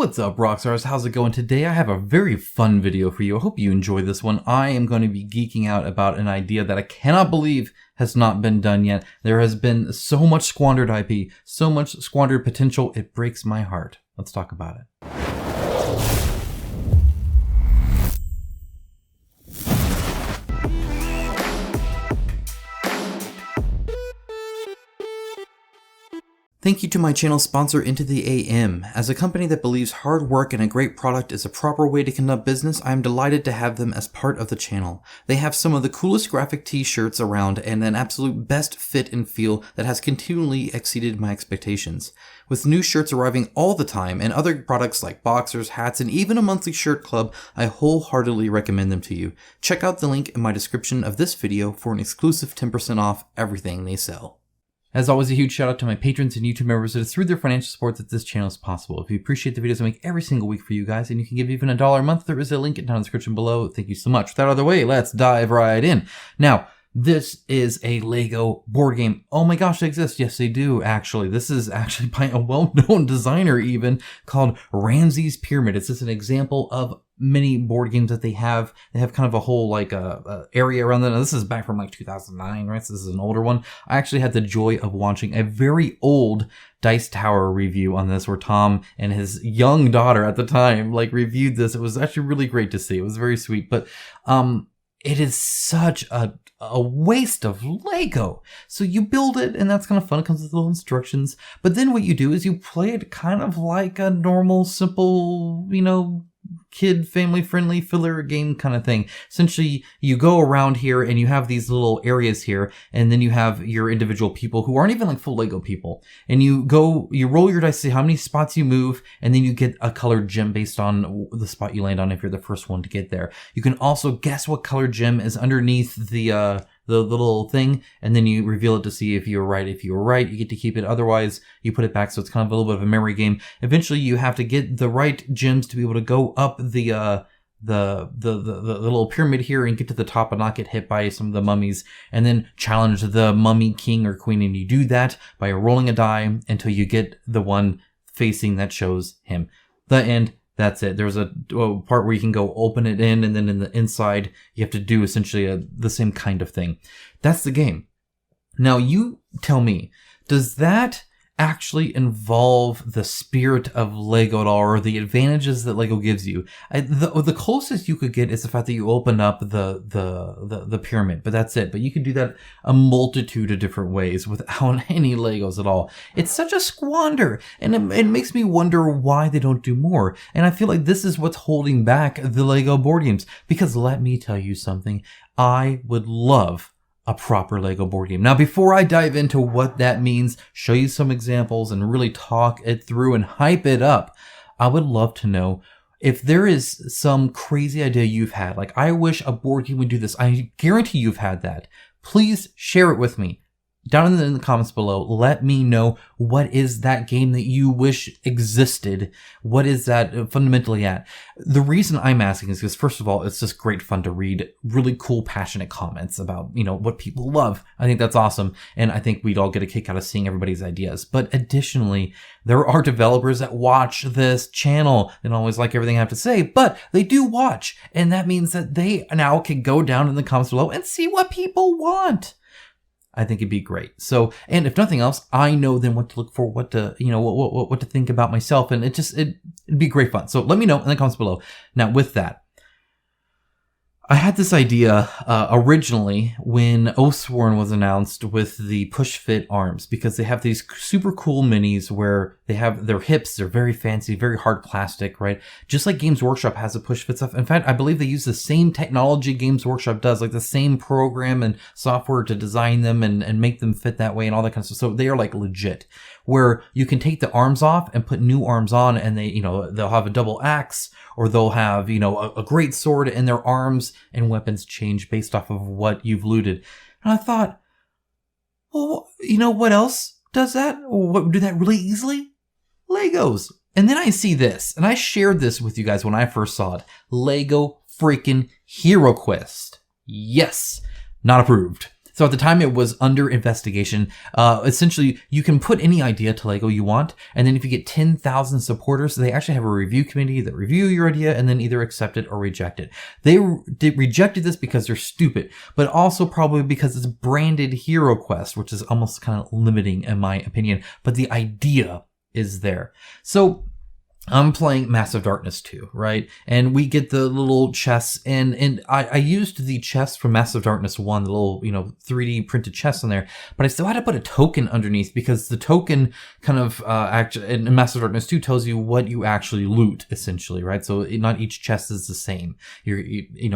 What's up, Rockstars? How's it going? Today I have a very fun video for you. I hope you enjoy this one. I am going to be geeking out about an idea that I cannot believe has not been done yet. There has been so much squandered IP, so much squandered potential, it breaks my heart. Let's talk about it. Thank you to my channel sponsor Into the AM. As a company that believes hard work and a great product is a proper way to conduct business, I am delighted to have them as part of the channel. They have some of the coolest graphic t-shirts around and an absolute best fit and feel that has continually exceeded my expectations. With new shirts arriving all the time and other products like boxers, hats, and even a monthly shirt club, I wholeheartedly recommend them to you. Check out the link in my description of this video for an exclusive 10% off everything they sell. As always, a huge shout out to my patrons and YouTube members. It is through their financial support that this channel is possible. If you appreciate the videos I make every single week for you guys, and you can give even $1 a month, there is a link down in the description below. Thank you so much. With that out of the way, let's dive right in. Now, this is a Lego board game. Oh my gosh, they exist. Yes, they do, actually. This is actually by a well-known designer even, called Ramsey's Pyramid. It's just an example of many board games that they have. They have kind of a whole area around them. Now, this is back from 2009, right? So this is an older one. I actually had the joy of watching a very old Dice Tower review on this where Tom and his young daughter at the time reviewed this. It was actually really great to see. It was very sweet, but it is such a waste of Lego. So you build it and that's kind of fun. It comes with little instructions, but then what you do is you play it kind of like a normal, simple, kid family friendly filler game kind of thing. Essentially, you go around here and you have these little areas here, and then you have your individual people who aren't even full Lego people, and you roll your dice to see how many spots you move, and then you get a colored gem based on the spot you land on if you're the first one to get there. You can also guess what colored gem is underneath the little thing, and then you reveal it to see if you were right. If you were right, you get to keep it. Otherwise, you put it back. So it's kind of a little bit of a memory game. Eventually, you have to get the right gems to be able to go up the little pyramid here and get to the top and not get hit by some of the mummies, and then challenge the mummy king or queen. And you do that by rolling a die until you get the one facing that shows him. The end. That's it. There's a part where you can go open it in, and then in the inside, you have to do essentially the same kind of thing. That's the game. Now, you tell me, does that actually involve the spirit of Lego at all, or the advantages that Lego gives you? The closest you could get is the fact that you open up the pyramid, but that's it. But you can do that a multitude of different ways without any Legos at all. It's such a squander, and it makes me wonder why they don't do more. And I feel like this is what's holding back the Lego board games, because let me tell you something, I would love a proper Lego board game. Now, before I dive into what that means, show you some examples and really talk it through and hype it up, I would love to know if there is some crazy idea you've had. I wish a board game would do this. I guarantee you've had that. Please share it with me. Down in the comments below, let me know, what is that game that you wish existed? What is that fundamentally at? The reason I'm asking is because, first of all, it's just great fun to read really cool, passionate comments about, what people love. I think that's awesome. And I think we'd all get a kick out of seeing everybody's ideas. But additionally, there are developers that watch this channel. They don't always like everything I have to say, but they do watch. And that means that they now can go down in the comments below and see what people want. I think it'd be great. So, and if nothing else, I know then what to look for, what to, what to think about myself. And it'd be great fun. So let me know in the comments below. Now with that, I had this idea originally when Oathsworn was announced with the push-fit arms, because they have these super cool minis where they have their hips, they're very fancy, very hard plastic, right? Just like Games Workshop has the push-fit stuff. In fact, I believe they use the same technology Games Workshop does, the same program and software to design them and make them fit that way and all that kind of stuff. So they are legit, where you can take the arms off and put new arms on, and they, they'll have a double axe, or they'll have, a great sword, and their arms and weapons change based off of what you've looted. And I thought, well, what else does that? What would do that really easily? Legos. And then I see this, and I shared this with you guys when I first saw it. Lego freaking Hero Quest. Yes, not approved. So at the time it was under investigation. Essentially, you can put any idea to Lego you want, and then if you get 10,000 supporters, they actually have a review committee that review your idea and then either accept it or reject it. They rejected this because they're stupid, but also probably because it's branded Hero Quest, which is almost kind of limiting in my opinion, but the idea is there. So I'm playing Massive Darkness 2, right? And we get the little chests, and I used the chest from Massive Darkness 1, the little, 3D printed chest in there, but I still had to put a token underneath because the token kind of, in Massive Darkness 2 tells you what you actually loot, essentially, right? So not each chest is the same.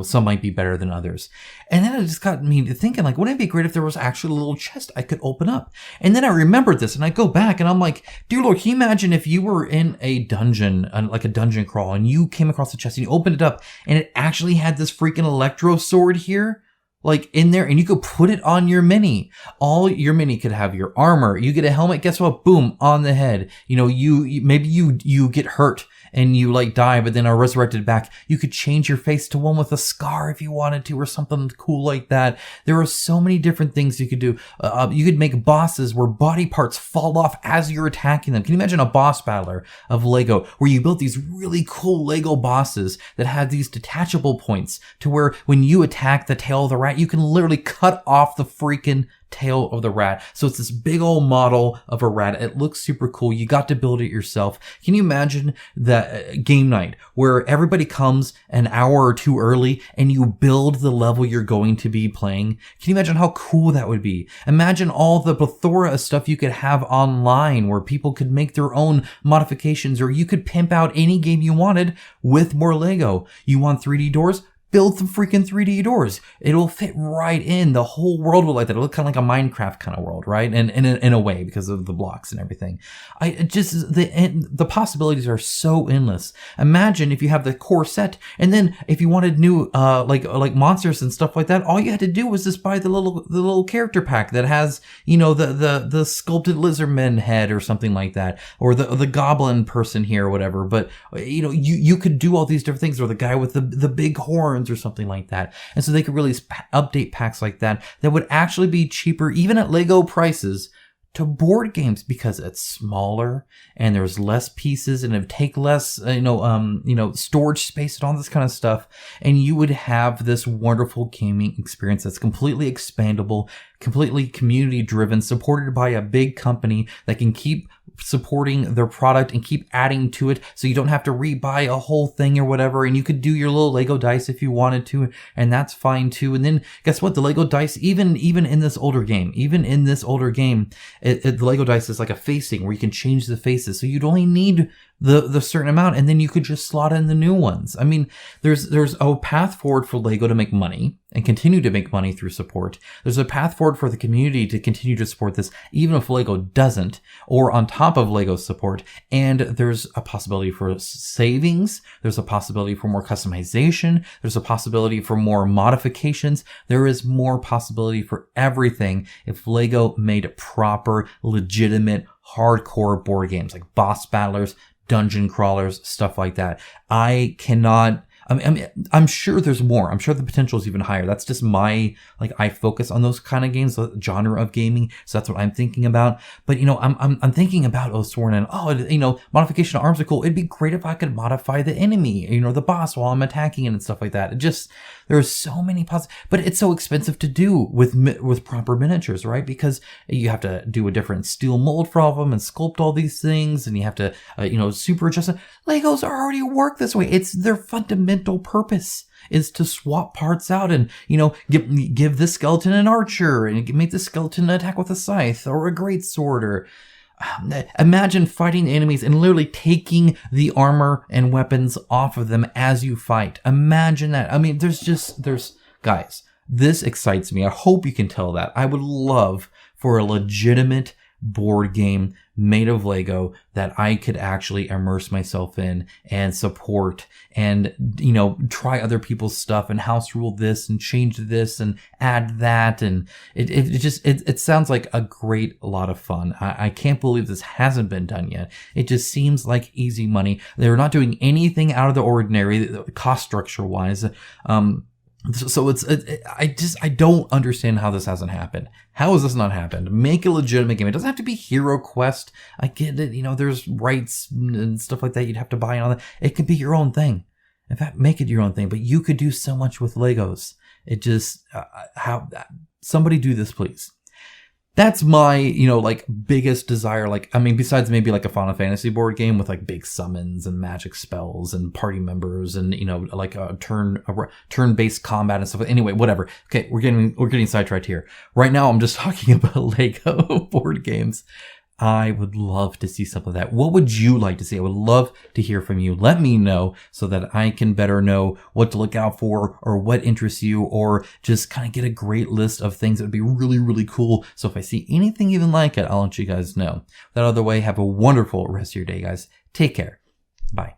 Some might be better than others. And then it just got me thinking, like, wouldn't it be great if there was actually a little chest I could open up? And then I remembered this, and I go back, and I'm like, dear Lord, can you imagine if you were in a dungeon, like a dungeon crawl, and you came across a chest and you opened it up and it actually had this freaking electro sword here, like in there, and you could put it on your mini. All your mini could have your armor. You get a helmet, guess what? Boom, on the head. Maybe you get hurt and you like die, but then are resurrected back. You could change your face to one with a scar if you wanted to, or something cool like that. There are so many different things you could do. You could make bosses where body parts fall off as you're attacking them. Can you imagine a boss battler of Lego where you built these really cool Lego bosses that had these detachable points to where when you attack the tail of the rat, you can literally cut off the freaking tail of the rat. So it's this big old model of a rat. It looks super cool. You got to build it yourself. Can you imagine that game night where everybody comes an hour or two early and you build the level you're going to be playing? Can you imagine how cool that would be? Imagine all the plethora of stuff you could have online where people could make their own modifications, or you could pimp out any game you wanted with more Lego. You want 3D doors? Build some freaking 3D doors. It'll fit right in. The whole world will like that. It'll look kind of like a Minecraft kind of world, right? And in a way, because of the blocks and everything. The possibilities are so endless. Imagine if you have the core set, and then if you wanted new like monsters and stuff like that, all you had to do was just buy the little character pack that has the sculpted lizardman head or something like that, or the goblin person here or whatever. But you could do all these different things, or the guy with the big horns or something like that. And so they could release update packs like that would actually be cheaper, even at Lego prices, to board games, because it's smaller and there's less pieces and it would take less, storage space and all this kind of stuff. And you would have this wonderful gaming experience that's completely expandable, completely community driven, supported by a big company that can keep supporting their product and keep adding to it, so you don't have to rebuy a whole thing or whatever. And you could do your little Lego dice if you wanted to, and that's fine too. And then guess what? The Lego dice, even in this older game, the Lego dice is like a facing where you can change the faces, so you'd only need the certain amount, and then you could just slot in the new ones. I mean, there's a path forward for Lego to make money and continue to make money through support. There's a path forward for the community to continue to support this, even if Lego doesn't, or on top of Lego's support. And there's a possibility for savings. There's a possibility for more customization. There's a possibility for more modifications. There is more possibility for everything if Lego made proper, legitimate, hardcore board games like boss battlers, dungeon crawlers, stuff like that. I'm sure there's more. I'm sure the potential is even higher. That's just I focus on those kind of games, the genre of gaming. So that's what I'm thinking about. But, I'm thinking about Oathsworn and, modification arms are cool. It'd be great if I could modify the enemy, the boss while I'm attacking it and stuff like that. There's so many but it's so expensive to do with proper miniatures, right? Because you have to do a different steel mold for all of them and sculpt all these things, and you have to, super adjust it. Legos already work this way. It's their fundamental purpose is to swap parts out and, give this skeleton an archer and make the skeleton attack with a scythe or a great sword, or imagine fighting the enemies and literally taking the armor and weapons off of them as you fight. Imagine that. I mean, guys, this excites me. I hope you can tell that. I would love for a legitimate board game made of Lego that I could actually immerse myself in and support and, try other people's stuff and house rule this and change this and add that. And it sounds like a lot of fun. I can't believe this hasn't been done yet. It just seems like easy money. They're not doing anything out of the ordinary, cost structure wise. So I don't understand how this hasn't happened. How has this not happened? Make a legitimate game. It doesn't have to be Hero Quest. I get it. There's rights and stuff like that you'd have to buy and all that. It could be your own thing. In fact, make it your own thing. But you could do so much with Legos. It just, somebody do this, please. That's my, biggest desire. Besides maybe like a Final Fantasy board game with like big summons and magic spells and party members and, like a turn-based combat and stuff. Anyway, whatever. Okay, we're getting sidetracked here. Right now, I'm just talking about Lego board games. I would love to see some of that. What would you like to see? I would love to hear from you. Let me know so that I can better know what to look out for or what interests you, or just kind of get a great list of things that would be really, really cool. So if I see anything even like it, I'll let you guys know. That other way, have a wonderful rest of your day, guys. Take care. Bye.